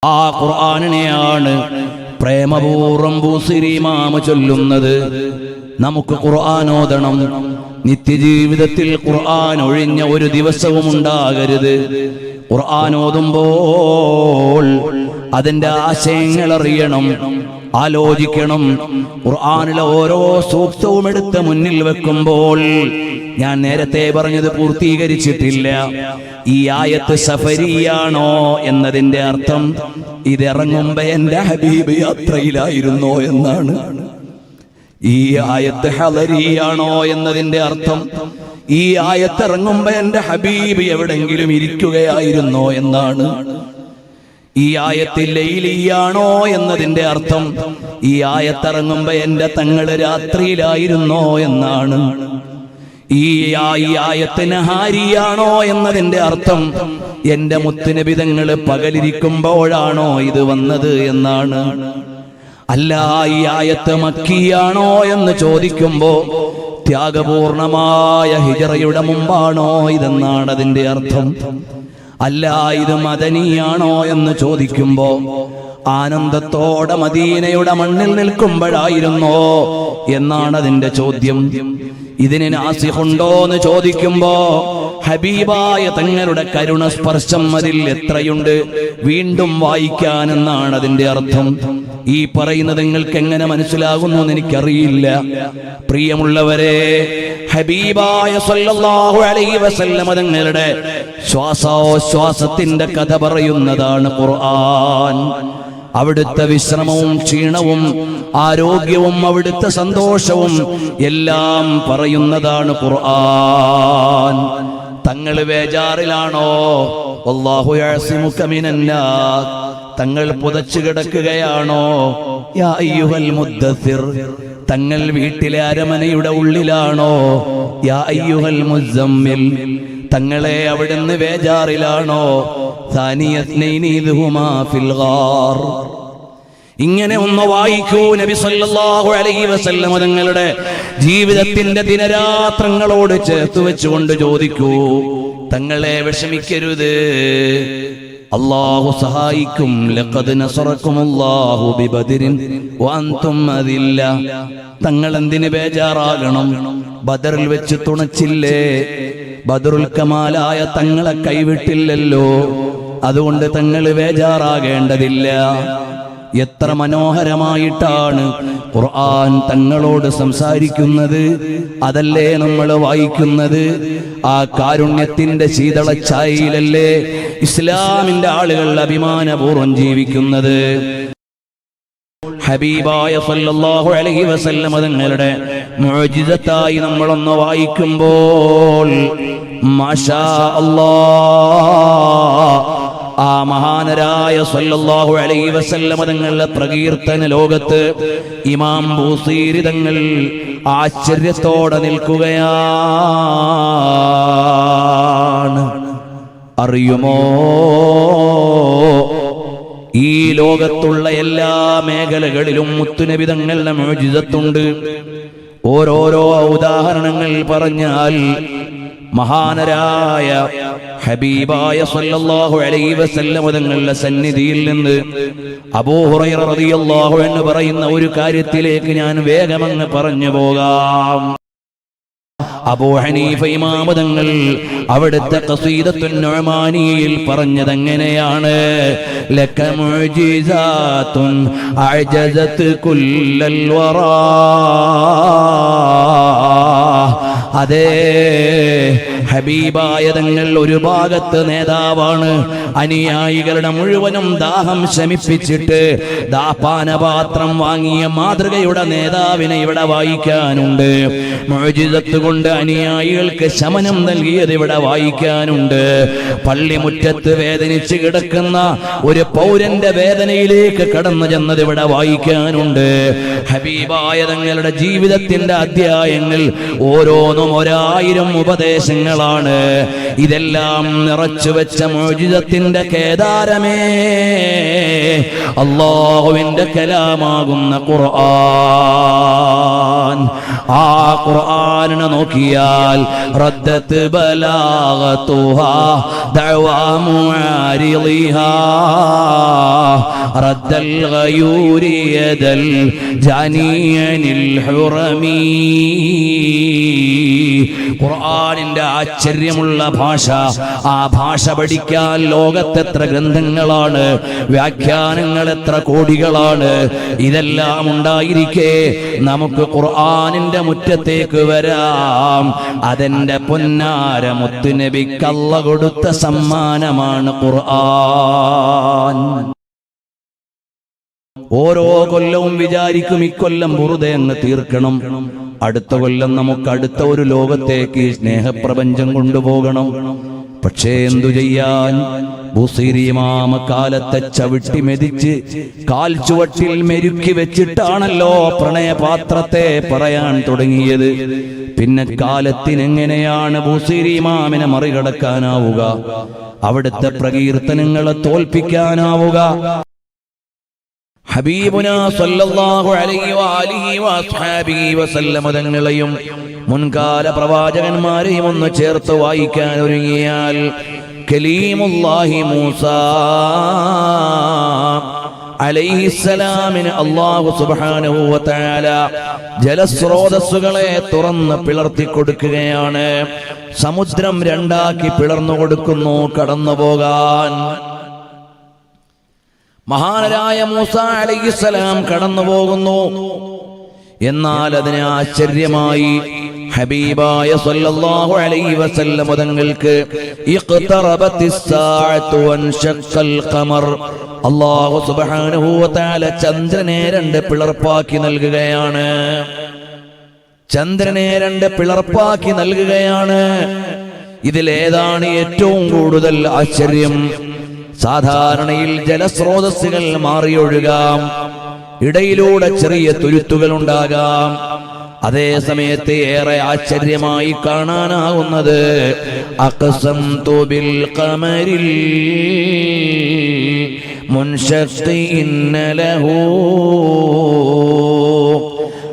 ആ ഖുർആനിനെയാണ് പ്രേമപൂർവ്വം ബൂസിരി ഇമാം ചൊല്ലുന്നത്. നമുക്ക് ഖുർആൻ ഓതണം. നിത്യജീവിതത്തിൽ ഖുർആൻ ഒഴിഞ്ഞ ഒരു ദിവസവും ഉണ്ടാകരുത്. ഖുർആൻ ഓതുമ്പോൾ അതിന്റെ ആശയങ്ങൾ അറിയണം, ആലോചിക്കണം. ഖുർആനിലെ ഓരോ സൂക്തവും എടുത്ത് മുന്നിൽ വെക്കുമ്പോൾ, ഞാൻ നേരത്തെ പറഞ്ഞത് പൂർത്തീകരിച്ചിട്ടില്ല, ഈ ആയത്ത് സഫരിയാണോ എന്നതിന്റെ അർത്ഥം ഇതിറങ്ങുമ്പോ എന്റെ ഹബീബ് യാത്രയിലായിരുന്നോ എന്നാണ്. ഈ ആയത്ത് ഹളരിയാണോ എന്നതിന്റെ അർത്ഥം ഈ ആയത്ത് ഇറങ്ങുമ്പോ എന്റെ ഹബീബ് എവിടെങ്കിലും ഇരിക്കുകയായിരുന്നോ എന്നാണ്. ഈ ആയത്ത് ലൈലിയാണോ എന്നതിന്റെ അർത്ഥം ഈ ആയത്തിറങ്ങുമ്പോ എന്റെ തങ്ങള് രാത്രിയിലായിരുന്നോ എന്നാണ്. ഈ ആയത്ത് നഹാരിയാണോ എന്നതിന്റെ അർത്ഥം എന്റെ മുത്തുനബി തങ്ങള് പകലിരിക്കുമ്പോഴാണോ ഇത് വന്നത് എന്നാണ്. അല്ല, ഈ ആയത്ത് മക്കിയാണോ എന്ന് ചോദിക്കുമ്പോ ത്യാഗപൂർണമായ ഹിജറയുടെ മുമ്പാണോ ഇതെന്നാണ് അതിന്റെ അർത്ഥം. അല്ല, ഇത് മദനിയാണോ എന്ന് ചോദിക്കുമ്പോ ആനന്ദത്തോടെ മദീനയുടെ മണ്ണിൽ നിൽക്കുമ്പോഴായിരുന്നോ എന്നാണ് അതിന്റെ ചോദ്യം. ഇതിന് നാസിഖുണ്ടോ എന്ന് ചോദിക്കുമ്പോ ഹബീബായ തങ്ങളുടെ കരുണ സ്പർശം അതിൽ എത്രയുണ്ട്, വീണ്ടും വായിക്കാൻ എന്നാണ് അതിന്റെ അർത്ഥം. ഈ പറയുന്നത് നിങ്ങൾക്ക് എങ്ങനെ മനസ്സിലാകുന്നു എന്ന് എനിക്കറിയില്ല. പ്രിയമുള്ളവരെ, ഹബീബായ സല്ലല്ലാഹു അലൈഹി വസല്ലം തങ്ങളുടെ ശ്വാസോച്ഛ്വാസത്തിന്റെ കഥ പറയുന്നതാണ് ഖുർആൻ. അവിടുത്തെ വിശ്രമവും ക്ഷീണവും ആരോഗ്യവും അവിടുത്തെ സന്തോഷവും എല്ലാം പറയുന്നതാണ് ഖുർആൻ. തങ്ങൾ ബേജാറിലാണോ? വല്ലാഹു യഅസിമുക മിനന്നാസ്. തങ്ങൾ പുതച്ചു കിടക്കുകയാണോ? യാ അയ്യുഹൽ മുദ്ദസ്സിർ. തങ്ങൾ വീട്ടിലെ അരമനയുടെ ഉള്ളിലാണോ? യാ അയ്യുഹൽ മുസമ്മിൽ. തങ്ങളെ അവിടുന്ന് ബേജാറിലാണോ? സാനിയസ്നൈനി ഇദ്ഹുമാ ഫിൽ ഗാർ. ഇങ്ങനെ ഒന്ന് വായിക്കൂ. നബി സല്ലല്ലാഹു അലൈഹി വസല്ലം തങ്ങളുടെ ജീവിതത്തിന്റെ ദിനരാത്രങ്ങളോട് ചേർത്ത് വെച്ചുകൊണ്ട് ചോദിക്കൂ, തങ്ങളെ വിഷമിക്കരുത്, അല്ലാഹു സഹായിക്കും. ലഖദ് നസറക്കുമുല്ലാഹു ബിബദരിൻ വഅൻതും അദില്ല. തങ്ങൾ എന്തിന് ബേജാറാകണം? ബദറിൽ വെച്ച് തുണച്ചില്ലേ? ബദറുൽ കമാലായ തങ്ങളെ കൈവിട്ടില്ലല്ലോ. അതുകൊണ്ട് തങ്ങൾ ബേജാറാകേണ്ടതില്ല. എത്ര മനോഹരമായിട്ടാണ് ഖുർആൻ തങ്ങളോട് സംസാരിക്കുന്നത്. അതല്ലേ നമ്മൾ വായിക്കുന്നത്. ആ കാരുണ്യത്തിന്റെ ശീതളച്ചായയിലല്ലേ ഇസ്ലാമിന്റെ ആളുകൾ അഭിമാനപൂർവ്വം ജീവിക്കുന്നത്. ഹബീബായ സല്ലല്ലാഹു അലൈഹി വസല്ലം തങ്ങളുടെ മുഅ്ജിസത്തായി നമ്മളൊന്ന് വായിക്കുമ്പോൾ മാഷാ അല്ലാഹ്, ആ മഹാനരായ സല്ലല്ലാഹു അലൈഹി വസല്ലം തങ്ങളുടെ പ്രകീർത്തന ലോകത്ത് ഇമാം ബൂസീരി തങ്ങൾ ആശ്ചര്യത്തോടെ നിൽക്കുകയാണ്. അറിയുമോ, ഈ ലോകത്തുള്ള എല്ലാ മേഖലകളിലും മുത്തുനബി തങ്ങളുടെ മുഅ്ജിസത്തുണ്ട്. ഓരോരോ ഉദാഹരണങ്ങൾ പറഞ്ഞാൽ മഹാനരായ ഹബീബായ സല്ലല്ലാഹു അലൈഹി വസല്ലം തങ്ങളുടെ സന്നിധിയിൽ നിന്ന് അബൂ ഹുറൈറ റളിയല്ലാഹു അൻഹു പറയുന്ന ഒരു കാര്യത്തിലേക്ക് ഞാൻ വേഗമങ്ങ് പറഞ്ഞു പോകാം. അബൂ ഹനീഫ ഇമാം തങ്ങൾ അവിടുത്തെ ഖസീദത്തുൻ നുഅ്മാനിയിൽ പറഞ്ഞതെങ്ങനെയാണ്? ലക മുഅ്ജിസാത്തുൻ അഅജസത് കുല്ലൽ വറാ. അതേ, ഹബീബായ തങ്ങൾ ഒരു ഭാഗത്ത് നേതാവാണ്. അനുയായികളുടെ മുഴുവനും ദാഹം ശമിപ്പിച്ചിട്ട് ദാപാനപാത്രം വാങ്ങിയ മാതൃകയുടെ നേതാവിനെ ഇവിടെ വായിക്കാനുണ്ട്. മുഅ്ജിസത്ത് കൊണ്ട് അനുയായികൾക്ക് ശമനം നൽകിയത് ഇവിടെ വായിക്കാനുണ്ട്. പള്ളിമുറ്റത്ത് വേദനിച്ച് കിടക്കുന്ന ഒരു പൗരന്റെ വേദനയിലേക്ക് കടന്നു ചെന്നത് ഇവിടെ വായിക്കാനുണ്ട്. ഹബീബായ തങ്ങളുടെ ജീവിതത്തിന്റെ അധ്യായങ്ങൾ ഓരോന്നും 1000 ഉപദേശങ്ങളാണ്. ഇതെല്ലാം നിറച്ചു വെച്ച മുഅ്ജിസത്തിന്റെ കേദാരമേ, അല്ലാഹുവിന്റെ കലാമാകുന്ന ഖുർആൻ. ആ ഖുർആനിനെ നോക്കിയാൽ റദ്ദത്ത് ബലാഗതുഹാ ദഅവാ മുആരിളിഹാ റദ്ദൽ ഗയൂരി യദൽ ജാനിയനിൽ ഹുറമീ. ഖുർആനിന്റെ ആശ്ചര്യമുള്ള ഭാഷ, ആ ഭാഷ പഠിക്കാൻ ലോകത്തെത്ര ഗ്രന്ഥങ്ങളാണ്, വ്യാഖ്യാനങ്ങൾ എത്ര കോടികളാണ്. ഇതെല്ലാം ഉണ്ടായിരിക്കെ നമുക്ക് ഖുർആനിന്റെ മുറ്റത്തേക്ക് വരാം. അതെന്റെ പൊന്നാര മുത്തുനബിക്ക് അല്ലാഹു കൊടുത്ത സമ്മാനമാണ് ഖുർആൻ. ഓരോ കൊല്ലവും വിചാരിക്കും ഇക്കൊല്ലം വെറുതെ അങ്ങ് തീർക്കണം, അടുത്ത കൊല്ലം നമുക്ക് അടുത്ത ഒരു ലോകത്തേക്ക് ഈ സ്നേഹപ്രപഞ്ചം കൊണ്ടുപോകണം. പക്ഷേ എന്തു ചെയ്യാൻ, ബുസീരി ഇമാമ കാലത്തെ ചവിട്ടി മെതിച്ച് കാൽ ചുവട്ടിൽ മെരുക്കി വെച്ചിട്ടാണല്ലോ പ്രണയപാത്രത്തെ പറയാൻ തുടങ്ങിയത്. പിന്നെ കാലത്തിനെങ്ങനെയാണ് ബുസീരി ഇമാമിനെ മറികടക്കാനാവുക, അവിടുത്തെ പ്രകീർത്തനങ്ങളെ തോൽപ്പിക്കാനാവുക? ഹബീബുനാ സല്ലല്ലാഹു അലൈഹി വആലിഹി വഅസ്ഹാബിഹി വസല്ലം തങ്ങളെയും മുൻകാല പ്രവാചകന്മാരെയും ഒന്ന് ചേർത്ത് വായിക്കാൻ ഒരുങ്ങിയാൽ കലീമുല്ലാഹി മൂസാ അലൈഹിസ്സലാമിന് അല്ലാഹു സുബ്ഹാനഹു വ തആല ജലസ്രോതസ്സുകളെ തുറന്ന് പിളർത്തി കൊടുക്കുകയാണ്. സമുദ്രം രണ്ടാക്കി പിളർന്നു കൊടുക്കുന്നു കടന്നു പോകാൻ. മഹാനരായ മൂസ അലൈഹിസ്സലാം കടന്നു പോകുന്നു. എന്നാൽ അതിനെ ആശ്ചര്യമായി ഹബീബായ സല്ലല്ലാഹു അലൈഹി വസല്ലം തങ്ങൾക്ക് ഇഖ്തറബത്തിസ്സാഅതു വൻശഖൽ ഖമർ, അല്ലാഹു സുബ്ഹാനഹു വ തആല ചന്ദ്രനെ രണ്ട് പിളർപ്പാക്കി നൽകുകയാണ്. ചന്ദ്രനെ രണ്ട് പിളർപ്പാക്കി നൽകുകയാണ്. ഇതിലേതാണ് ഏറ്റവും കൂടുതൽ ആശ്ചര്യം? സാധാരണയിൽ ജലസ്രോതസ്സുകൾ മാറിയൊഴുകാം, ഇടയിലൂടെ ചെറിയ തുരുത്തുകൾ ഉണ്ടാകാം. അതേ സമയത്ത് ഏറെ ആശ്ചര്യമായി കാണാനാവുന്നത് അഖ്സംതു ബിൽ ഖമരിൽ മുൻശഖിൻ ലഹു,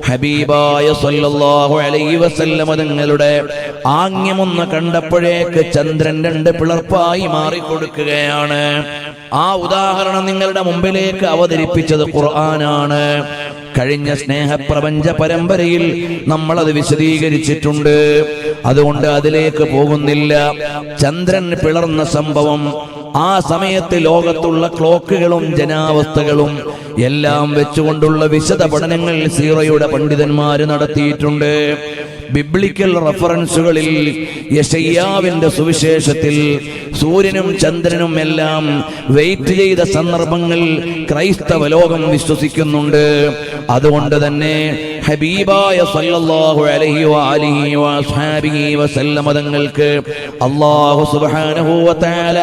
ഹബീബായ സല്ലല്ലാഹു അലൈഹി വസല്ലം തങ്ങളുടെ ആംഗ്യമൊന്ന് കണ്ടപ്പോഴേക്ക് ചന്ദ്രൻ രണ്ട് പിളർപ്പായി മാറിക്കൊടുക്കുകയാണ്. ആ ഉദാഹരണം നിങ്ങളുടെ മുമ്പിലേക്ക് അവതരിപ്പിച്ചത് ഖുർആനാണ്. കഴിഞ്ഞ സ്നേഹപ്രപഞ്ച പരമ്പരയിൽ നമ്മൾ അത് വിശദീകരിച്ചിട്ടുണ്ട്, അതുകൊണ്ട് അതിലേക്ക് പോകുന്നില്ല. ചന്ദ്രൻ പിളർന്ന സംഭവം, ആ സമയത്ത് ലോകത്തുള്ള ക്ലോക്കുകളും ജനാവസ്ഥകളും എല്ലാം വെച്ചുകൊണ്ടുള്ള വിശദ പഠനങ്ങൾ സീറയുടെ പണ്ഡിതന്മാര് നടത്തിയിട്ടുണ്ട്. ബിബ്ലിക്കൽ റഫറൻസുകളിൽ യെശയ്യാവിന്റെ സുവിശേഷത്തിൽ സൂര്യനും ചന്ദ്രനും എല്ലാം വെയിറ്റ് ചെയ്ത സന്ദർഭങ്ങൾ ക്രൈസ്തവ ലോകം വിശ്വസിക്കുന്നുണ്ട്. അതുകൊണ്ട് തന്നെ ഹബീബായ സല്ലല്ലാഹു അലൈഹി വആലിഹി വഅസ്ഹാബിഹി വസല്ലം തങ്ങൾക്ക് അല്ലാഹു സുബ്ഹാനഹു വ തആല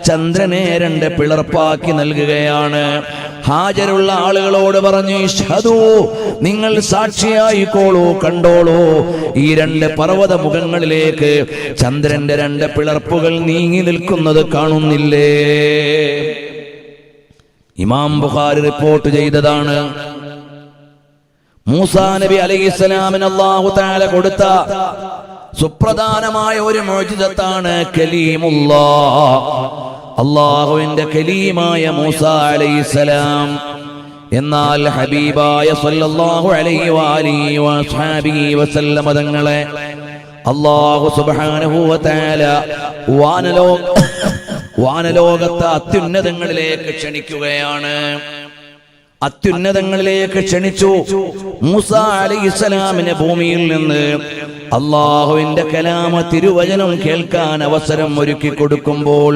ചന്ദ്രനെ രണ്ട് പിളർപ്പാക്കി നൽകുകയാണ്. ഹാജരുള്ള ആളുകളോട് പറഞ്ഞു, ഇശ്ഹദൂ, നിങ്ങൾ സാക്ഷിയായിക്കോളൂ, കണ്ടോളൂ, ഈ രണ്ട് പർവ്വത മുഖങ്ങളിലേക്ക് ചന്ദ്രന്റെ രണ്ട് പിളർപ്പുകൾ നീങ്ങി നിൽക്കുന്നത് കാണുന്നില്ലേ? ഇമാം ബുഖാരി റിപ്പോർട്ട് ചെയ്തതാണ്. മൂസാ നബി അലൈഹിസ്സലാമിന് അല്ലാഹു തആല കൊടുത്ത സുപ്രധാനമായ ഒരു മുഅ്ജിസത്താണ് കലീമുല്ലാഹ്, അല്ലാഹുവിന്റെ കലീമായ മൂസാ അലൈഹിസ്സലാം. എന്നാൽ ഹബീബായ സല്ലല്ലാഹു അലൈഹി വആലിഹി വഅസ്ഹാബിഹി വസല്ലം തങ്ങളെ അല്ലാഹു സുബ്ഹാനഹു വ തആല വാനലോകത്തെ അത്യുന്നതങ്ങളിലേക്ക് ക്ഷണിക്കുകയാണ്. അത്യുന്നതങ്ങളിലേക്ക് ക്ഷണിച്ചു. മൂസാ അലൈഹിസ്സലാമിനെ ഭൂമിയിൽ നിന്ന് അല്ലാഹുവിന്റെ കലാമ തിരുവചനം കേൾക്കാൻ അവസരം ഒരുക്കി കൊടുക്കുമ്പോൾ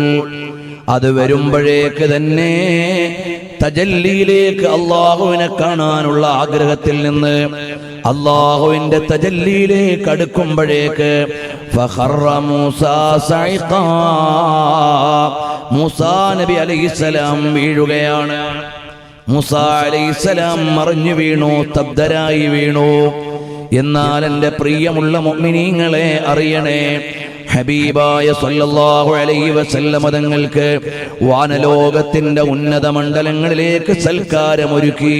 അത് വരുമ്പോഴേക്ക് തന്നെ തജല്ലിയിലേക്ക് അല്ലാഹുവിനെ കാണാനുള്ള ആഗ്രഹത്തിൽ നിന്ന് അല്ലാഹുവിന്റെ തജല്ലിയിലേക്ക് അടുക്കുമ്പോഴേക്ക് ഫഖറ മൂസാ സൈഖാ, മൂസാ നബി അലൈഹിസ്സലാം വീഴുകയാണ്. മൂസാ അലൈഹിസ്സലാം മറിഞ്ഞു വീണു, തബ്ദരായി വീണു. എന്നാൽ എൻ്റെ പ്രിയമുള്ള മുഅ്മിനീങ്ങളെ അറിയണേ, ഹബീബായ സല്ലല്ലാഹു അലൈഹി വസല്ലം തങ്ങൾക്ക് വാനലോകത്തിന്റെ ഉന്നത മണ്ഡലങ്ങളിലേക്ക് സൽക്കാരമൊരുക്കി.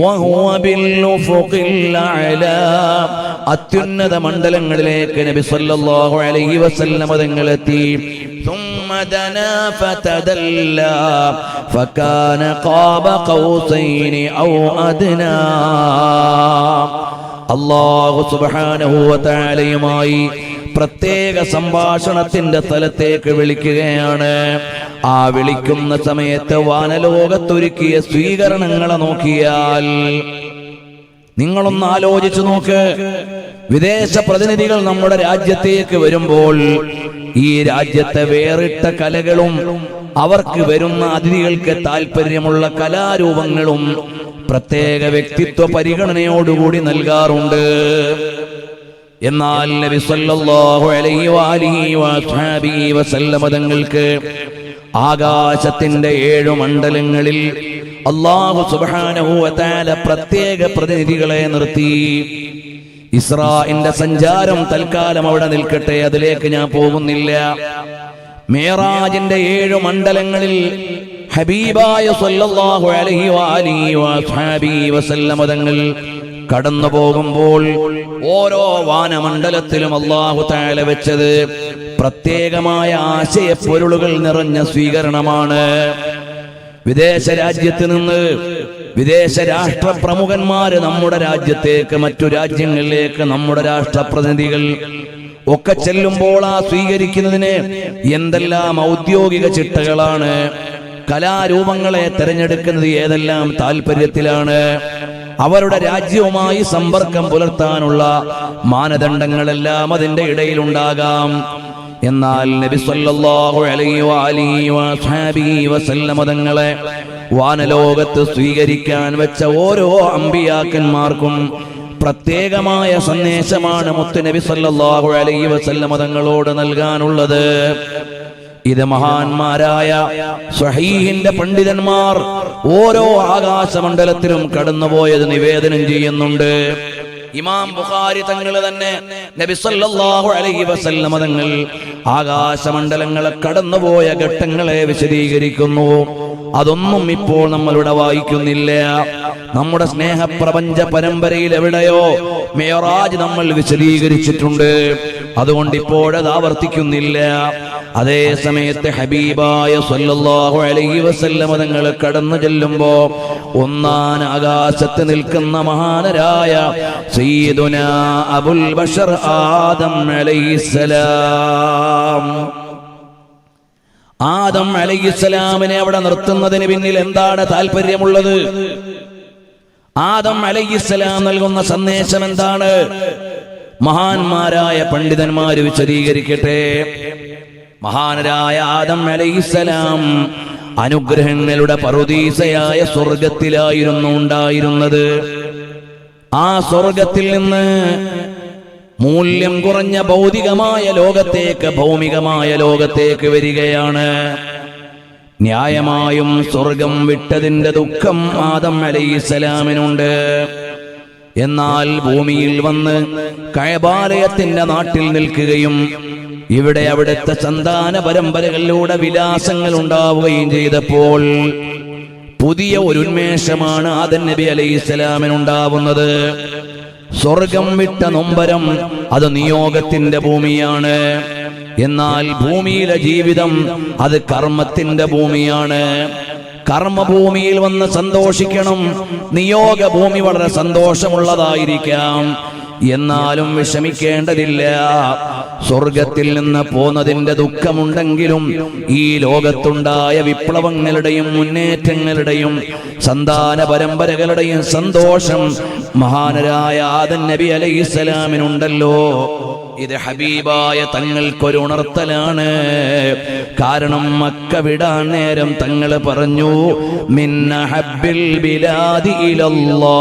വഹുവ ബിൽ ഉഫുഖിൽ അഅലാ, അത്യുന്നത മണ്ഡലങ്ങളിലേക്ക് നബി സല്ലല്ലാഹു അലൈഹി വസല്ലം തങ്ങളെത്തി. ثم دنا فتدلى فكان قاب قوسين أو أدنى. അല്ലാഹു സുബ്ഹാനഹു വ തആലയുമായി പ്രത്യേക സംഭാഷണത്തിന്റെ തലത്തേക്ക് വിളിക്കുകയാണ്. ആ വിളിക്കുന്ന സമയത്ത് വാനലോകത്തൊരുക്കിയ സ്വീകരണങ്ങളെ നോക്കിയാൽ നിങ്ങളൊന്ന് ആലോചിച്ചു നോക്ക്. വിദേശ പ്രതിനിധികൾ നമ്മുടെ രാജ്യത്തേക്ക് വരുമ്പോൾ ഈ രാജ്യത്തെ വേറിട്ട കലകളും അവർക്ക് വരുന്ന അതിഥികൾക്ക് താല്പര്യമുള്ള കലാരൂപങ്ങളും പ്രത്യേക വ്യക്തിത്വ പരിഗണനയോടുകൂടി നൽകാറുണ്ട്. എന്നാൽ നബി സല്ലല്ലാഹു അലൈഹി വഅലിഹി വസല്ലം തങ്ങൾക്ക് ആകാശത്തിന്റെ 7 മണ്ഡലങ്ങളിൽ അല്ലാഹു സുബ്ഹാനഹു വ തആല പ്രത്യേക പ്രതിനിധികളെ നിർത്തി. ഇസ്രാഇന്റെ സഞ്ചാരം തൽക്കാലം അവിടെ നിൽക്കട്ടെ, അതിലേക്ക് ഞാൻ പോകുന്നില്ല. മിഅ്റാജിന്റെ 7 മണ്ഡലങ്ങളിൽ ഹബീബായ സല്ലല്ലാഹു അലൈഹി വസല്ലം തങ്ങൾ കടന്നു പോകുമ്പോൾ ഓരോ വാനമണ്ഡലത്തിലും അല്ലാഹു തആല വെച്ചത് പ്രത്യേകമായ ആശയപ്പൊരുളുകൾ നിറഞ്ഞ സ്വീകരണമാണ്. വിദേശ രാജ്യത്ത് നിന്ന് വിദേശ രാഷ്ട്ര പ്രമുഖന്മാര് നമ്മുടെ രാജ്യത്തേക്ക്, മറ്റു രാജ്യങ്ങളിലേക്ക് നമ്മുടെ രാഷ്ട്രപ്രതിനിധികൾ ഒക്കെ ചെല്ലുമ്പോൾ ആ സ്വീകരിക്കുന്നതിന് എന്തെല്ലാം ഔദ്യോഗിക ചിട്ടകളാണ്. കലാരൂപങ്ങളെ തിരഞ്ഞെടുക്കുന്നത് ഏതെല്ലാം താല്പര്യത്തിലാണ്. അവരുടെ രാജ്യവുമായി സമ്പർക്കം പുലർത്താനുള്ള മാനദണ്ഡങ്ങളെല്ലാം അതിന്റെ ഇടയിലുണ്ടാകാം. എന്നാൽ നബി സല്ലല്ലാഹു അലൈഹി വസല്ലം തങ്ങളെ വാനലോകത്ത് സ്വീകരിക്കാൻ വെച്ച ഓരോ അമ്പിയാക്കന്മാർക്കും പ്രത്യേകമായ സന്ദേശമാണ് മുത്തുനബി സല്ലല്ലാഹു അലൈഹി വസല്ലം തങ്ങളോട് നൽകാനുള്ളത്. ഇത് മഹാന്മാരായ സ്വഹീഹിന്റെ പണ്ഡിതന്മാർ ഓരോ ആകാശമണ്ഡലത്തിലും കടന്നുപോയത് നിവേദനം ചെയ്യുന്നുണ്ട്. ഇമാം ബുഖാരി തങ്ങൾ തന്നെ നബി സല്ലല്ലാഹു അലൈഹി വസല്ലം തങ്ങൾ ആകാശമണ്ഡലങ്ങളെ കടന്നുപോയ ഘട്ടങ്ങളെ വിശദീകരിക്കുന്നു. അതൊന്നും ഇപ്പോൾ നമ്മളിവിടെ വായിക്കുന്നില്ല. നമ്മുടെ സ്നേഹപ്രപഞ്ച പരമ്പരയിൽ എവിടെയോ മിഅ്റാജ് നമ്മൾ വിശദീകരിച്ചിട്ടുണ്ട്. അതുകൊണ്ട് ഇപ്പോഴത് ആവർത്തിക്കുന്നില്ല. അതേ സമയത്ത് ഹബീബായ സല്ലല്ലാഹു അലൈഹി വസല്ലം തങ്ങൾ കടന്നു ചെല്ലുമ്പോ ഒന്നാം ആകാശത്ത് നിൽക്കുന്ന മഹാനരായ സയ്യിദുനാ അബുൽ ബശർ ആദം അലൈഹിസ്സലാം. ആദം അലൈഹിസ്സലാമിനെ അവിടെ നിർത്തുന്നതിന് പിന്നിൽ എന്താണ് താല്പര്യമുള്ളത്? ആദം അലൈഹിസ്സലാം നൽകുന്ന സന്ദേശം എന്താണ്? മഹാന്മാരായ പണ്ഡിതന്മാര് വിശദീകരിക്കട്ടെ. മഹാനരായ ആദം അലൈഹിസ്സലാം അനുഗ്രഹങ്ങളുടെ പറുദീസയായ സ്വർഗത്തിലായിരുന്നു ഉണ്ടായിരുന്നത്. ആ സ്വർഗത്തിൽ നിന്ന് മൂല്യം കുറഞ്ഞ ഭൗതികമായ ലോകത്തേക്ക്, ഭൗമികമായ ലോകത്തേക്ക് വരികയാണ്. ന്യായമായും സ്വർഗം വിട്ടതിന്റെ ദുഃഖം ആദം അലൈഹിസ്സലാമിനുണ്ട്. എന്നാൽ ഭൂമിയിൽ വന്ന് കഅബാലയത്തിന്റെ നാട്ടിൽ നിൽക്കുകയും ഇവിടെ അവിടുത്തെ സന്താന പരമ്പരകളിലൂടെ വിലാസങ്ങൾ ഉണ്ടാവുകയും ചെയ്തപ്പോൾ പുതിയ ഒരു ഉന്മേഷമാണ് ആദം നബി അലൈഹിസ്സലാമിനുണ്ടാവുന്നത്. സ്വർഗം വിട്ട നൊമ്പരം അത് നിയോഗത്തിന്റെ ഭൂമിയാണ്. എന്നാൽ ഭൂമിയിലെ ജീവിതം അത് കർമ്മത്തിന്റെ ഭൂമിയാണ്. കർമ്മഭൂമിയിൽ വന്ന് സന്തോഷിക്കണം. നിയോഗ ഭൂമി വളരെ സന്തോഷമുള്ളതായിരിക്കാം, എന്നാലും വിഷമിക്കേണ്ടതില്ല. സ്വർഗത്തിൽ നിന്ന് പോന്നതിന്റെ ദുഃഖമുണ്ടെങ്കിലും ഈ ലോകത്തുണ്ടായ വിപ്ലവങ്ങളുടെയും മുന്നേറ്റങ്ങളുടെയും സന്താന പരമ്പരകളുടെയും സന്തോഷം മഹാനരായ ആദം നബി അലൈഹിസ്സലാമിനുണ്ടല്ലോ. ഇത് ഹബീബായ തങ്ങൾക്കൊരു ഉണർത്തലാണ്. കാരണം മക്ക വിടാൻ നേരം തങ്ങൾ പറഞ്ഞു, മിന്ന ഹബ്ബിൽ ബിലാദി ഇലല്ലാഹ്,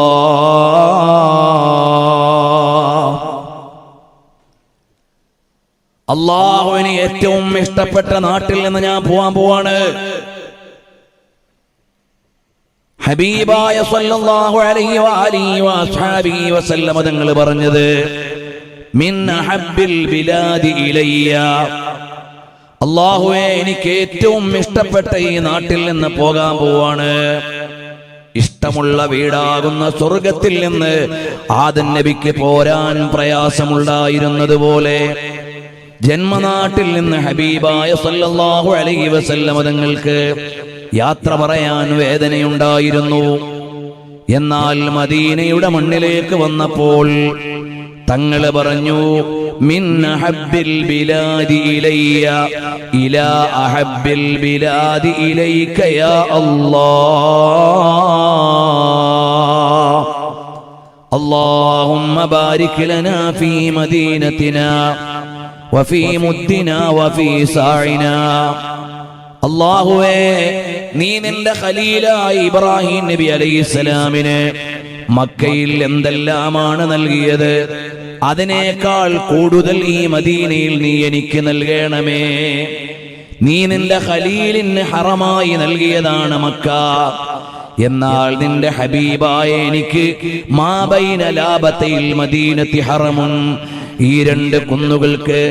അല്ലാഹുവിന് ഏറ്റവും ഇഷ്ടപ്പെട്ട നാട്ടിൽ നിന്ന് ഞാൻ പോവാൻ പോവാണ്. ഹബീബായ സല്ലല്ലാഹു അലൈഹി വഅലിഹി വസല്ലം തങ്ങൾ പറഞ്ഞത്, മിൻ അഹബ്ബിൽ ബിലാദി ഇലയ്യ, അല്ലാഹുവേ എനിക്ക് ഏറ്റവും ഇഷ്ടപ്പെട്ട ഈ നാട്ടിൽ നിന്ന് പോകാൻ പോവാണ്. ഇഷ്ടമുള്ള വീടാകുന്ന സ്വർഗത്തിൽ നിന്ന് ആദം നബിക്ക് പോരാൻ പ്രയാസമുണ്ടായിരുന്നതുപോലെ ജന്മനാട്ടിൽ നിന്ന് ഹബീബായ സല്ലല്ലാഹു അലൈഹി വസല്ലം തങ്ങൾക്ക് യാത്ര പറയാൻ വേദനയുണ്ടായിരുന്നു. എന്നാൽ മദീനയുടെ മണ്ണിലേക്ക് വന്നപ്പോൾ തങ്ങള് പറഞ്ഞു, മിൻ അഹബ്ബിൽ ബിലാദി ഇലയ്യ ഇലാ അഹബ്ബിൽ ബിലാദി ഇലൈക യാ അല്ലാഹ്, അല്ലാഹുമ്മ ബാരിക് ലനാ ഫീ മദീനതിനാ വഫീ മുദ്ദിനാ വഫീ സാഇനാ. അല്ലാഹുവേ, നീ നിന്റെ ഖലീലായ ഇബ്രാഹിം നബി അലൈഹിസ്സലാമിന് മക്കയിൽ എന്തെല്ലാമാണ് നൽകിയത്, അതിനേക്കാൾ കൂടുതൽ ഈ മദീനയിൽ നീ എനിക്ക് നൽകണമേ. നീ നിന്റെ ഖലീലിന് ഹറമായി നൽകിയതാണ് മക്ക. എന്നാൽ നിന്റെ ഹബീബായ എനിക്ക് മാ ബൈന ലാബതയിൽ മദീനത്തി ഹറമുൻ, ഈ രണ്ട് കുന്നുകൾക്ക്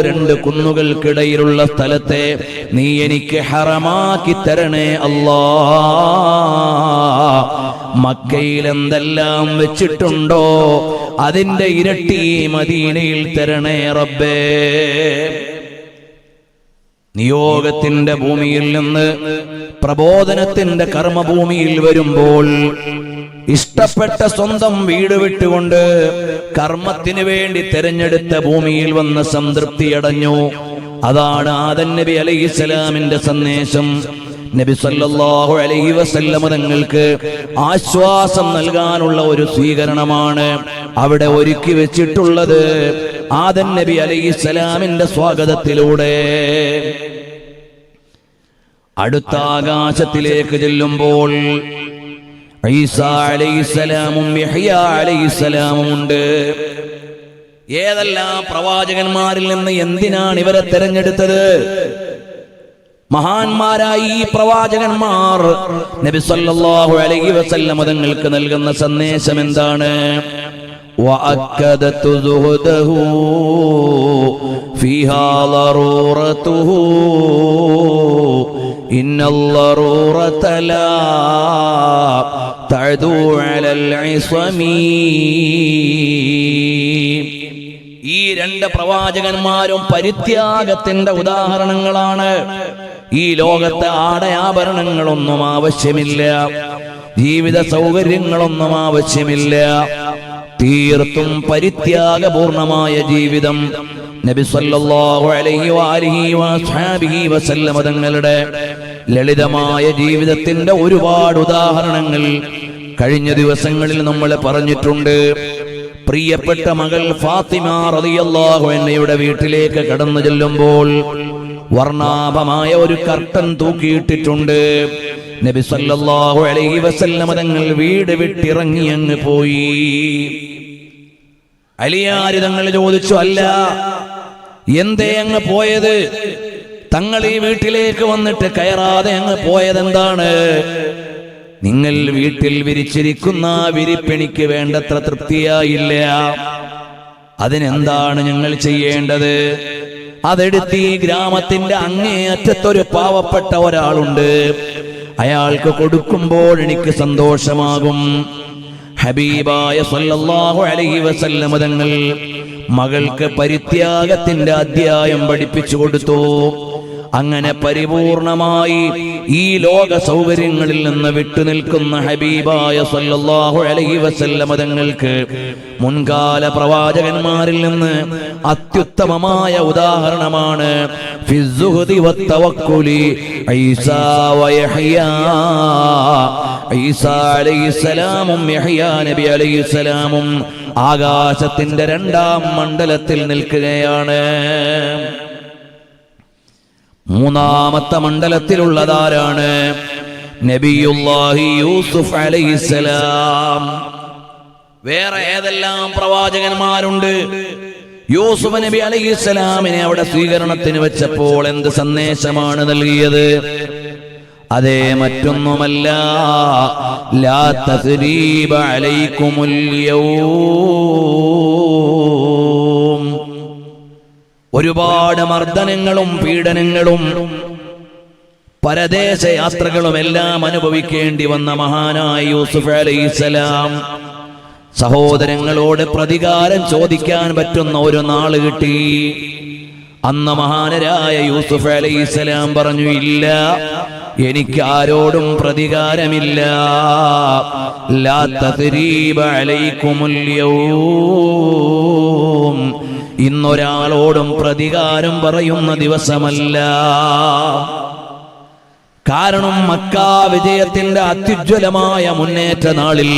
രണ്ട് കുന്നുകൾക്കിടയിലുള്ള സ്ഥലത്തെ നീ എനിക്ക് ഹറമാക്കി തരണേ അല്ലാഹ്. മക്കയിൽ എന്തെല്ലാം വെച്ചിട്ടുണ്ടോ അതിന്റെ ഇരട്ടി മദീനയിൽ തരണേ റബ്ബേ. നിയോഗത്തിന്റെ ഭൂമിയിൽ നിന്ന് പ്രബോധനത്തിന്റെ കർമ്മഭൂമിയിൽ വരുമ്പോൾ ഇഷ്ടപ്പെട്ട സ്വന്തം വീട് വിട്ടുകൊണ്ട് കർമ്മത്തിന് വേണ്ടി തെരഞ്ഞെടുത്ത ഭൂമിയിൽ വന്ന് സംതൃപ്തിയടഞ്ഞു. അതാണ് ആദം നബി അലൈഹിസ്സലാമിന്റെ സന്ദേശം. നബി സല്ലല്ലാഹു അലൈഹി വസല്ലം തങ്ങൾക്ക് ആശ്വാസം നൽകാനുള്ള ഒരു സ്വീകരണമാണ് അവിടെ ഒരുക്കി വെച്ചിട്ടുള്ളത് ആദം നബി അലൈഹിസ്സലാമിന്റെ സ്വാഗതത്തിലൂടെ. അടുത്ത ആകാശത്തിലേക്ക് ചെല്ലുമ്പോൾ ഈസാ അലൈഹിസ്സലാമും യഹ്യാ അലൈഹിസ്സലാമും ഉണ്ട്. ഏതെല്ലാം പ്രവാചകന്മാരിൽ നിന്ന് എന്തിനാണ് ഇവരെ തെരഞ്ഞെടുത്തത്? മഹാന്മാരായി ഈ പ്രവാചകന്മാർ നബി സല്ലല്ലാഹു അലൈഹി വസല്ലം തങ്ങൾക്ക് നൽകുന്ന സന്ദേശം എന്താണ്? വഅക്കദതു സുഹദഹു ഫീഹാ ലറൂറതുഹു ഇന്നൽ ലറൂറത ലാ തഅദു അലൽ ഇസ്മി. ഈ രണ്ട് പ്രവാചകന്മാരും പരിത്യാഗത്തിന്റെ ഉദാഹരണങ്ങളാണ്. ഈ ലോകത്തെ ആടയാഭരണങ്ങളൊന്നും ആവശ്യമില്ല, ജീവിത സൗകര്യങ്ങളൊന്നും ആവശ്യമില്ല. തീർത്തും പരിത്യാഗപൂർണമായ ജീവിതം നബി സല്ലല്ലാഹു അലൈഹി വഅലിഹി വസല്ലം തങ്ങളുടെ ലളിതമായ ജീവിതത്തിന്റെ ഒരുപാട് ഉദാഹരണങ്ങൾ കഴിഞ്ഞ ദിവസങ്ങളിൽ നമ്മൾ പറഞ്ഞിട്ടുണ്ട്. പ്രിയപ്പെട്ട മകൾ ഫാത്തിമ റളിയല്ലാഹു അൻഹയുടെ വീട്ടിലേക്ക് കടന്നു ചെല്ലുമ്പോൾ വർണ്ണാഭമായ ഒരു കർട്ടൻ തൂക്കിയിട്ടിട്ടുണ്ട്. നബി സല്ലല്ലാഹു അലൈഹി വസല്ലം തങ്ങൾ വീട് വിട്ടിറങ്ങി അങ്ങ് പോയി. അലിയാർ തങ്ങൾ ചോദിച്ചു, അല്ല എന്തേ അങ്ങ് പോയത്? തങ്ങൾ ഈ വീട്ടിലേക്ക് വന്നിട്ട് കയറാതെ അങ്ങ് പോയതെന്താണ്? നിങ്ങൾ വീട്ടിൽ വിരിച്ചിരിക്കുന്ന വിരിപ്പെണിക്ക് വേണ്ടത്ര തൃപ്തിയായില്ല. അതിനെന്താണ് ഞങ്ങൾ ചെയ്യേണ്ടത്? അതെടുത്ത് ഈ ഗ്രാമത്തിന്റെ അങ്ങേയറ്റത്തൊരു പാവപ്പെട്ട ഒരാളുണ്ട്, അയാൾക്ക് കൊടുക്കുമ്പോൾ എനിക്ക് സന്തോഷമാകും. ഹബീബായ സല്ലല്ലാഹു അലൈഹി വസല്ലം തങ്ങൾ മകൾക്ക് പരിത്യാഗത്തിന്റെ അധ്യായം പഠിപ്പിച്ചു കൊടുത്തു. അങ്ങനെ പരിപൂർണമായി ഈ ലോക സൗകര്യങ്ങളിൽ നിന്ന് വിട്ടുനിൽക്കുന്ന ഹബീബായ സല്ലല്ലാഹു അലൈഹി വസല്ലം തങ്ങൾക്ക് മുൻകാല പ്രവാചകന്മാരിൽ നിന്ന് അത്യുത്തമമായ ഉദാഹരണമാണ് ഫിസ്സുഹ്ദി വത്തവക്കുലി ഈസാ വയഹ്യാ. ഈസാ അലൈഹിസ്സലാമും യഹ്യാ നബി അലൈഹിസ്സലാമും ആകാശത്തിന്റെ രണ്ടാം മണ്ഡലത്തിൽ നിൽക്കുകയാണ്. മൂന്നാമത്തെ മണ്ഡലത്തിലുള്ളതാരാണ്? നബിയുല്ലാഹി യൂസുഫ് അലൈഹിസ്സലാം. വേറെ ഏതെല്ലാം പ്രവാചകന്മാരുണ്ട്? യൂസുഫ് നബി അലൈഹിസ്സലാമിനെ അവിടെ സ്വീകരണത്തിന് വെച്ചപ്പോൾ എന്ത് സന്ദേശമാണ് നൽകിയത്? അതേ മറ്റൊന്നുമല്ല, ലാ തസ്രീബ അലൈക്കുമുൽ യൗം. ഒരുപാട് മർദ്ദനങ്ങളും പീഡനങ്ങളും പരദേശ യാത്രകളും എല്ലാം അനുഭവിക്കേണ്ടി വന്ന മഹാനായ യൂസുഫ് അലൈഹിസ്സലാം സഹോദരങ്ങളോട് പ്രതികാരം ചോദിക്കാൻ പറ്റുന്ന ഒരു നാള് കിട്ടി. അന്ന് മഹാനരായ യൂസുഫ് അലൈഹിസ്സലാം പറഞ്ഞു, ഇല്ല, എനിക്ക് ആരോടും പ്രതികാരമില്ല. ലാ തസ്രീബ അലൈക്കുമുൽ യൗം. ഇന്നൊരാളോടും പ്രതികാരം പറയുന്ന ദിവസമല്ല. കാരണം മക്കാ വിജയത്തിന്റെ അത്യുജ്വലമായ മുന്നേറ്റ നാളിൽ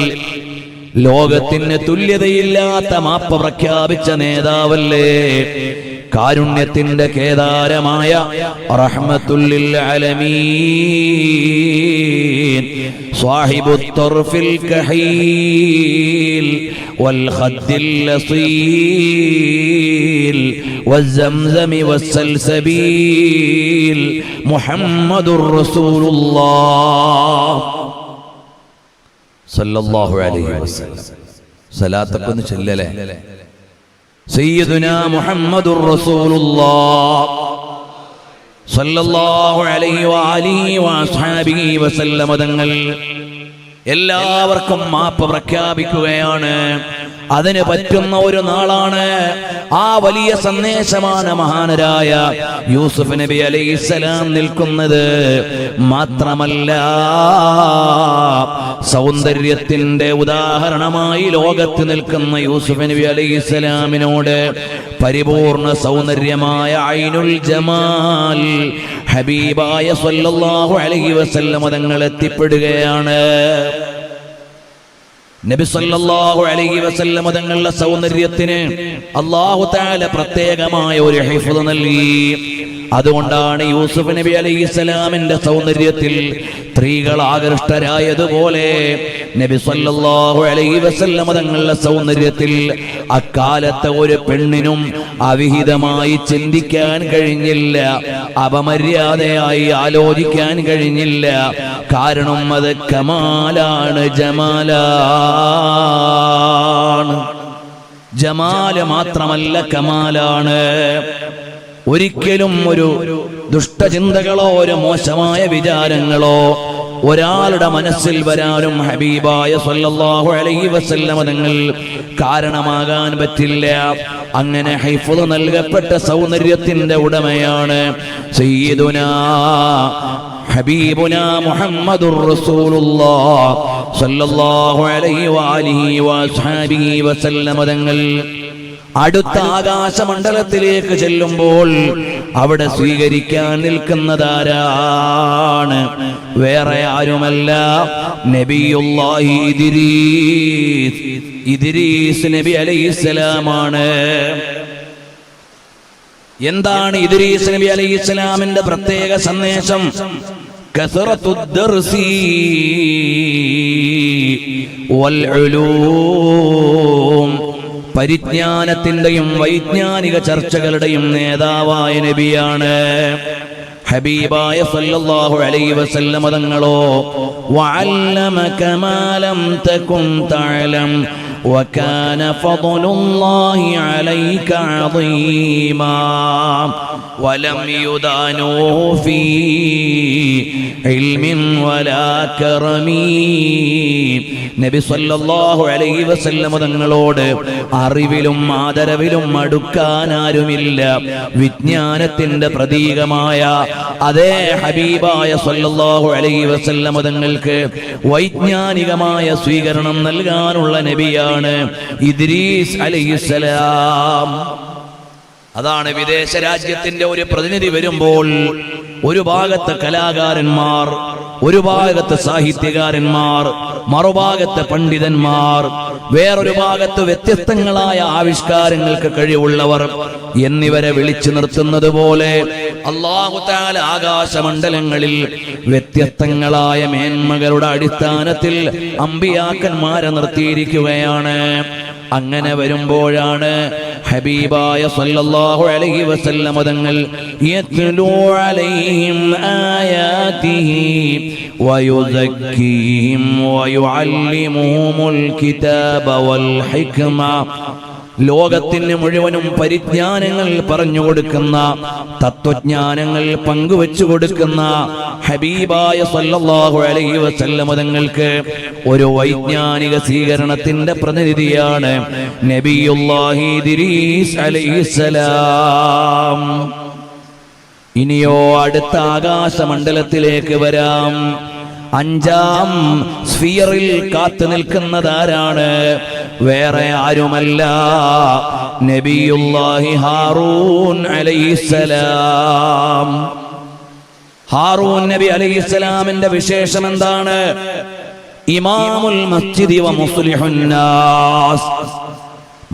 ലോകത്തിന് തുല്യതയില്ലാത്ത മാപ്പ് പ്രഖ്യാപിച്ച നേതാവല്ലേ, കാരുണ്യത്തിന്റെ കേദാരമായ റഹ്മത്തുൽ ലിൽ ആലമീൻ, സാഹിബുത് തർഫിൽ കഹീൽ വൽ ഖദ്ദിൽ ലസീൽ والزمزم والسلسبيل محمد رسول الله صلى الله عليه وسلم. സലാത്തൊക്കെ ചൊല്ലലേ. സയ്യിദുനാ മുഹമ്മദുർ റസൂലുള്ളാഹ് സല്ലല്ലാഹു അലൈഹി വആലിഹി വഅസ്ഹാബിഹി വസല്ലമ തങ്ങൾ എല്ലാവർക്കും മാപ്പ് പ്രഖ്യാപിക്കുകയാണ്. അതിന് പറ്റുന്ന ഒരു നാളാണ്. ആ വലിയ സന്ദേശമാണ് മഹാനരായ യൂസുഫ് നബി അലൈഹിസ്സലാം നിൽക്കുന്നത്. മാത്രമല്ല, സൗന്ദര്യത്തിന്റെ ഉദാഹരണമായി ലോകത്ത് നിൽക്കുന്ന യൂസുഫ് നബി അലൈഹിസ്സലാമിനോട് പരിപൂർണ സൗന്ദര്യമായ ഐനുൽ ജമാൽ ഹബീബായ സ്വല്ലല്ലാഹു അലൈഹി വസല്ലം തങ്ങൾ എത്തിപ്പെടുകയാണ്. നബി സല്ലല്ലാഹു അലൈഹി വസല്ലം തങ്ങളുടെ സൗന്ദര്യത്തിന് അല്ലാഹു തആല പ്രത്യേകമായ ഒരു ഹിഫ്ള് നൽകി. അതുകൊണ്ടാണ് യൂസുഫ് നബി അലൈഹിസ്സലാമിന്റെ സൗന്ദര്യത്തിൽ സ്ത്രീകൾ ആകൃഷ്ടരായതുപോലെ നബി സല്ലല്ലാഹു അലൈഹി വസല്ലം തങ്ങളുടെ സൗന്ദര്യത്തിൽ അക്കാലത്തെ ഒരു പെണ്ണിനും അവിഹിതമായി ചിന്തിക്കാൻ കഴിഞ്ഞില്ല, അപമര്യാദയായി ആലോചിക്കാൻ കഴിഞ്ഞില്ല. കാരണം അത് കമാലാണ്, ജമാലാണ്. ജമാല് മാത്രമല്ല, കമാലാണ്. ഒരിക്കലും ഒരു ദുഷ്ടചിന്തകളോ ഒരു മോശമായ വിചാരങ്ങളോ ഒരാളുടെ മനസ്സിൽ വരാനും ഹബീബായ സ്വല്ലല്ലാഹു അലൈഹി വസല്ലം തങ്ങൾ കാരണമാകാൻ പറ്റില്ല. അങ്ങനെ ഹിഫ്ള് നൽകപ്പെട്ട സൗന്ദര്യത്തിന്റെ ഉടമയാണ് സയ്യിദുനാ ഹബീബുനാ മുഹമ്മദുർ റസൂലുള്ളാഹ് സ്വല്ലല്ലാഹു അലൈഹി വആലിഹി വഅസ്ഹാബിഹി വസല്ലം തങ്ങൾ. അടുത്ത ആകാശമണ്ഡലത്തിലേക്ക് ചെല്ലുമ്പോൾ അവിടെ സ്വീകരിക്കാൻ നിൽക്കുന്നതാരാണ്? വേറെ ആരുമല്ല, നബിയുല്ലാഹി ഇദ്രീസ് നബി അലൈഹിസ്സലാമാണ്. എന്താണ് ഇദ്രീസ് നബി അലൈഹിസ്സലാമിന്റെ പ്രത്യേക സന്ദേശം? കസറത്തുദ് ദർസി വൽ ഉലൂം. പരിജ്ഞാനത്തിന്റെയും വൈജ്ഞാനിക ചർച്ചകളുടെയും നേതാവായ നബിയാണ്. ഹബീബായ സ്വല്ലല്ലാഹു അലൈഹി വസല്ലം തങ്ങളോ വഅല്ലമക മാ ലം തകുൻ തഅലം വകാന ഫദ്ലുല്ലാഹി അലൈക അദീമാ വലം യുദാനൂഹു ഫീ ഇൽമിൻ വലാ കറമീ. നബി സല്ലല്ലാഹു അലൈഹി വസല്ലം തങ്ങളോട് അറിവിലും ആദരവിലും അടുക്കാൻ ആരുമില്ല. വിജ്ഞാനത്തിന്റെ പ്രതീകമായ അതേ ഹബീബായ സല്ലല്ലാഹു അലൈഹി വസല്ലം തങ്ങൾക്ക് വൈജ്ഞാനികമായ സ്വീകരണം നൽകാനുള്ള നബിയാണ് ഇദ്രീസ് അലൈഹിസ്സലാം. അതാണ് വിദേശ രാജ്യത്തിന്റെ ഒരു പ്രതിനിധി വരുമ്പോൾ ഒരു ഭാഗത്ത് കലാകാരന്മാർ, ഒരു ഭാഗത്ത് സാഹിത്യകാരന്മാർ, മറുഭാഗത്ത് പണ്ഡിതന്മാർ, വേറൊരു ഭാഗത്ത് വ്യത്യസ്തങ്ങളായ ആവിഷ്കാരങ്ങൾക്ക് കഴിവുള്ളവർ എന്നിവരെ വിളിച്ചു നിർത്തുന്നത് പോലെ അല്ലാഹു തആല ആകാശമണ്ഡലങ്ങളിൽ വ്യത്യസ്തങ്ങളായ മേന്മകളുടെ അടിസ്ഥാനത്തിൽ അമ്പിയാക്കന്മാരെ നിർത്തിയിരിക്കുകയാണ്. അങ്ങനെ വരുമ്പോഴാണ് ഹബീബായ സല്ലല്ലാഹു അലൈഹി വസല്ലം തങ്ങൾ യത്ലു അലൈഹിം ആയാതിഹി വയുസക്കീഹിം വയുഅല്ലിമുഹുൽ കിതാബ വൽ ഹിക്മ, ലോകത്തിന് മുഴുവനും പരിജ്ഞാനങ്ങൾ പറഞ്ഞു കൊടുക്കുന്ന, തത്വജ്ഞാനങ്ങൾ പങ്കുവെച്ചു കൊടുക്കുന്ന ഹബീബായ സല്ലല്ലാഹു അലൈഹി വസല്ലം തങ്ങൾക്ക് ഒരു വൈജ്ഞാനിക സ്വീകരണത്തിന്റെ പ്രതിനിധിയാണ് നബിയുല്ലാഹി ഇദ്രീസ് അലൈഹിസ്സലാം. ഇനിയോ അടുത്ത ആകാശമണ്ഡലത്തിലേക്ക് വരാം. 5ാം സ്ഫിയറിൽ കാത്തു നിൽക്കുന്നതാരാണ്? വേറെ ആരുമല്ല, നബിയുല്ലാഹി ഹാറൂൻ അലൈഹിസ്സലാം. ഹാറൂൻ നബി അലൈഹിസ്സലാമിന്റെ വിശേഷം എന്താണ്? ഇമാമുൽ മസ്ജിദി വ മുസ്ലിഹുൻ നാസ്.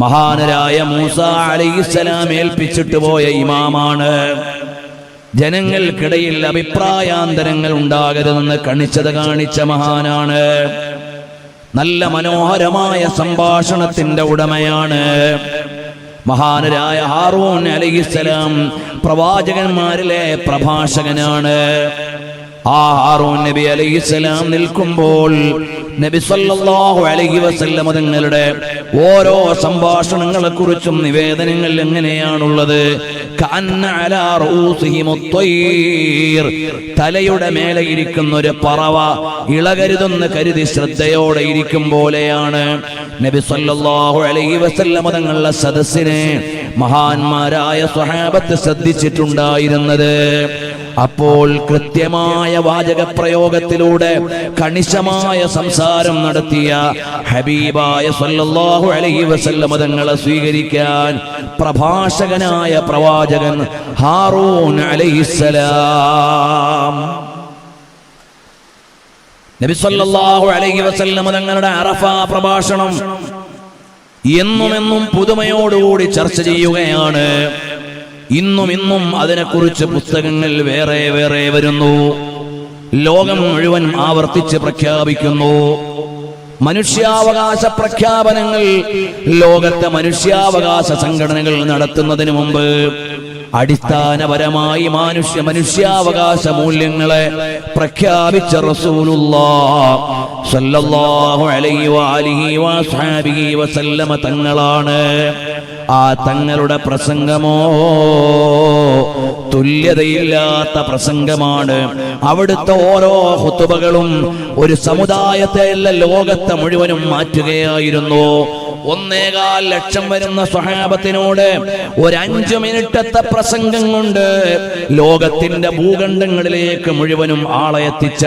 മഹാനരായ മൂസ അലൈഹിസ്സലാം ഏൽപ്പിച്ചിട്ട് പോയ ഇമാമാണ്. ജനങ്ങൾക്കിടയിൽ അഭിപ്രായാന്തരങ്ങൾ ഉണ്ടാകരുതെന്ന് കണിച്ചത് കാണിച്ച മഹാനാണ്. നല്ല മനോഹരമായ സംഭാഷണത്തിന്റെ ഉടമയാണ് മഹാനരായ ഹാറൂൻ അലൈഹിസ്സലാം. പ്രവാചകന്മാരിലെ പ്രഭാഷകനാണ്. ആ ഹാറൂൻ നബി അലൈഹിസ്സലാം നിൽക്കുമ്പോൾ നബി സല്ലല്ലാഹു അലൈഹി വസല്ലം തങ്ങളുടെ ഓരോ സംഭാഷണങ്ങളെ കുറിച്ചും നിവേദനങ്ങൾ എങ്ങനെയാണുള്ളത്? കഅന്ന അലാ റൂസിഹിമുത് ത്വയ്ർ, തലയുടെ മേലെ ഇരിക്കുന്ന ഒരു പറവ ഇളകരുതെന്ന് കരുതി ശ്രദ്ധയോടെ ഇരിക്കും പോലെയാണ് നബി സല്ലല്ലാഹു അലൈഹി വസല്ലം തങ്ങളുടെ സദസ്സിനെ മഹാന്മാരായ സ്വഹാബത്ത് ശ്രദ്ധിച്ചിട്ടുണ്ടായിരുന്നത്. അപ്പോൾ കൃത്യമായ വാചക പ്രയോഗത്തിലൂടെ കണിശമായ സംസാരം നടത്തിയ ഹബീബായ സല്ലല്ലാഹു അലൈഹി വസല്ലം തങ്ങളെ സ്വീകരിക്കാൻ പ്രഭാഷകനായ പ്രവാചകൻ ഹാറൂൻ അലൈഹിസ്സലാം. നബി സല്ലല്ലാഹു അലൈഹി വസല്ലം തങ്ങളുടെ അറഫ പ്രഭാഷണം എന്നും പുതുമയോടുകൂടി ചർച്ച ചെയ്യുകയാണ്. ഇന്നും അതിനെക്കുറിച്ച് പുസ്തകങ്ങൾ വേറെ വേറെ വരുന്നു. ലോകം മുഴുവൻ ആവർത്തിച്ച് പ്രഖ്യാപിക്കുന്നു. മനുഷ്യാവകാശ പ്രഖ്യാപനങ്ങൾ ലോകത്തെ മനുഷ്യാവകാശ സംഘടനകൾ നടത്തുന്നതിന് മുമ്പ് അടിസ്ഥാനപരമായി മനുഷ്യാവകാശ മൂല്യങ്ങളെ പ്രഖ്യാപിച്ച റസൂലുള്ളാഹ് സ്വല്ലല്ലാഹു അലൈഹി വഅലിഹി വസഹബിഹി വസല്ലമ തങ്ങളാണ്. ആ തങ്ങളുടെ പ്രസംഗമോ തുല്യതയില്ലാത്ത പ്രസംഗമാണ്. അവിടുത്തെ ഓരോ ഖുതുബകളും ഒരു സമുദായത്തെ അല്ല, ലോകത്തെ മുഴുവനും മാറ്റുകയായിരുന്നു. 1.25 ലക്ഷം വരുന്ന സ്വഹാബത്തിനോട് ഒരു 5 മിനിറ്റത്തെ പ്രസംഗം കൊണ്ട് ലോകത്തിന്റെ ഭൂഖണ്ഡങ്ങളിലേക്ക് മുഴുവനും ആളെ എത്തിച്ച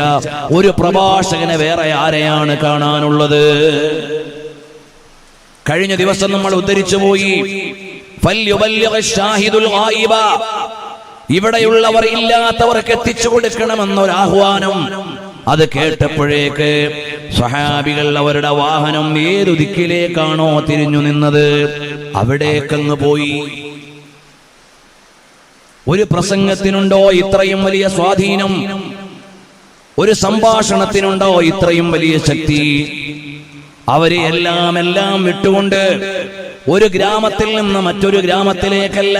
ഒരു പ്രഭാഷകനെ വേറെ ആരെയാണ് കാണാനുള്ളത്? കഴിഞ്ഞ ദിവസം നമ്മൾ ഉദ്ധരിച്ചു പോയി, ഇവിടെയുള്ളവർ ഇല്ലാത്തവർക്ക് എത്തിച്ചു കൊടുക്കണമെന്നൊരാഹ്വാനം. അത് കേട്ടപ്പോഴേക്ക് സ്വഹാബികൾ അവരുടെ വാഹനം ഏതു ദിക്കിലേക്കാണോ തിരിഞ്ഞു നിന്നത് അവിടേക്കങ്ങ് പോയി. ഒരു പ്രസംഗത്തിനുണ്ടോ ഇത്രയും വലിയ സ്വാധീനം? ഒരു സംഭാഷണത്തിനുണ്ടോ ഇത്രയും വലിയ ശക്തി? അവരെ എല്ലാം വിട്ടുകൊണ്ട് ഒരു ഗ്രാമത്തിൽ നിന്ന് മറ്റൊരു ഗ്രാമത്തിലേക്കല്ല,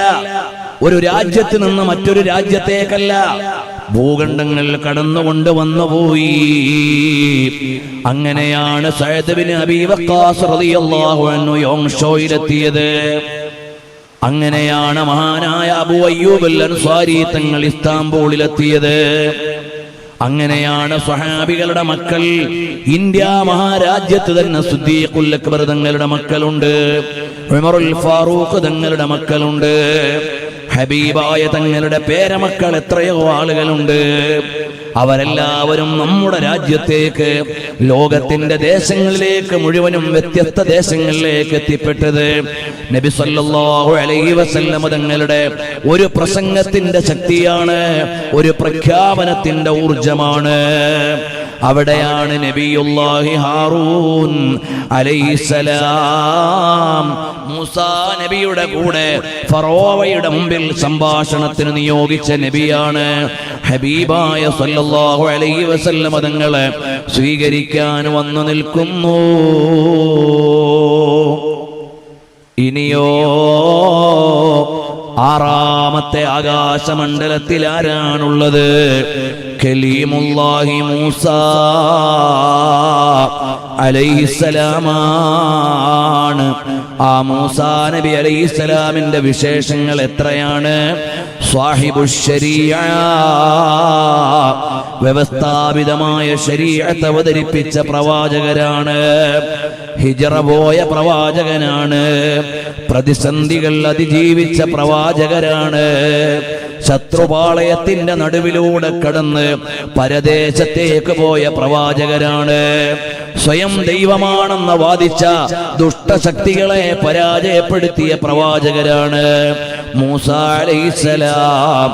ഒരു രാജ്യത്ത് നിന്ന് മറ്റൊരു രാജ്യത്തേക്കല്ല, ഭൂഖണ്ഡങ്ങൾ കടന്നുകൊണ്ട് വന്നുപോയി. അങ്ങനെയാണ് സഅദ് ബിൻ അബീ വഖാസ് റളിയല്ലാഹു അൻഹു യോങ്ഷോയിലെത്തിയത്. അങ്ങനെയാണ് മഹാനായ അബൂ അയ്യൂബ് അൽ അൻസാരി തങ്ങൾ ഇസ്താംബൂളിലെത്തിയത്. അങ്ങനെയാണ് സ്വഹാബികളുടെ മക്കൾ, ഇന്ത്യ മഹാരാജ്യത്ത് തന്നെ സിദ്ദീഖുൽ അക്ബർ തങ്ങളുടെ മക്കളുണ്ട്, ഉമറുൽ ഫാറൂഖ് തങ്ങളുടെ മക്കളുണ്ട്, ഹബീബായ തങ്ങളുടെ പേരമക്കൾ എത്രയോ ആളുകളുണ്ട്. അവരെല്ലാവരും നമ്മുടെ രാജ്യത്തേക്ക്, ലോകത്തിന്റെ ദേശങ്ങളിലേക്ക് മുഴുവനും വ്യത്യസ്ത ദേശങ്ങളിലേക്ക് എത്തിപ്പെട്ടത് നബി സല്ലല്ലാഹു അലൈഹി വസല്ലം തങ്ങളുടെ ഒരു പ്രസംഗത്തിന്റെ ശക്തിയാണ്, ഒരു പ്രഖ്യാപനത്തിന്റെ ഊർജമാണ്. അവിടെയാണ് നബിയുല്ലാഹി ഹാറൂൻ അലൈഹിസ്സലാം മൂസാ നബിയുടെ കൂടെ ഫറോവയുടെ മുമ്പിൽ സംഭാഷണത്തിന് നിയോഗിച്ച നബിയാണ്. ഹബീബായ സല്ലല്ലാഹു അലൈഹി വസല്ലം തങ്ങളെ സ്വീകരിക്കാൻ വന്നു നിൽക്കുന്നു. ഇനിയോ ആറാമത്തെ ആകാശമണ്ഡലത്തിൽ ആരാണുള്ളത്? കലീമുല്ലാഹി മൂസ അലൈഹിസ്സലാമാണ്. ആ മൂസാ നബി അലൈഹിസ്സലാമിന്റെ വിശേഷങ്ങൾ എത്രയാണ്? സ്വാഹിബുശ്ശരീഅ, വ്യവസ്ഥാപിതമായ ശരീഅത്ത് അവതരിപ്പിച്ച പ്രവാചകരാണ്. ഹിജ്റ പോയ പ്രവാചകനാണ്. പ്രതിസന്ധികൾ അതിജീവിച്ച പ്രവാചകരാണ്. ശത്രുപാളയത്തിന്റെ നടുവിലൂടെ കടന്ന് പരദേശത്തേക്ക് പോയ പ്രവാചകരാണ്. സ്വയം ദൈവമാണെന്ന് വാദിച്ച ദുഷ്ടശക്തികളെ പരാജയപ്പെടുത്തിയ പ്രവാചകരാണ്. മൂസാ അലൈഹിസ്സലാം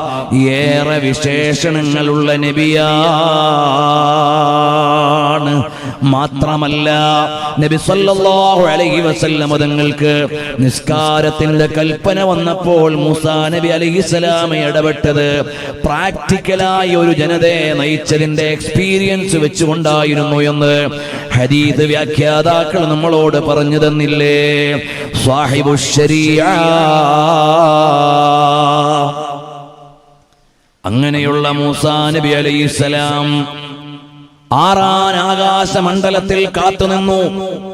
ഏറെ വിശേഷണങ്ങളുള്ള നബിയാണ്. മാത്രമല്ല നബി സല്ലല്ലാഹു അലൈഹി വസല്ലം തങ്ങൾക്ക് നിസ്കാരത്തിന്റെ കൽപ്പന വന്നപ്പോൾ മൂസാ നബി അലൈഹിസ്സലാം ഇടപെട്ടത് പ്രാക്ടിക്കലായി ഒരു ജനതയെ നയിച്ചതിന്റെ എക്സ്പീരിയൻസ് വെച്ചുകൊണ്ടായിരുന്നു എന്ന് ഹദീസ് വ്യാഖ്യാതാക്കൾ നമ്മളോട് പറഞ്ഞു തന്നില്ലേ? സ്വാഹിബുശ്ശരീഅ. അങ്ങനെയുള്ള മൂസാ നബി അലൈഹിസ്സലാം ആറാൻ ആകാശമണ്ഡലത്തിൽ കാത്തുനിന്നു.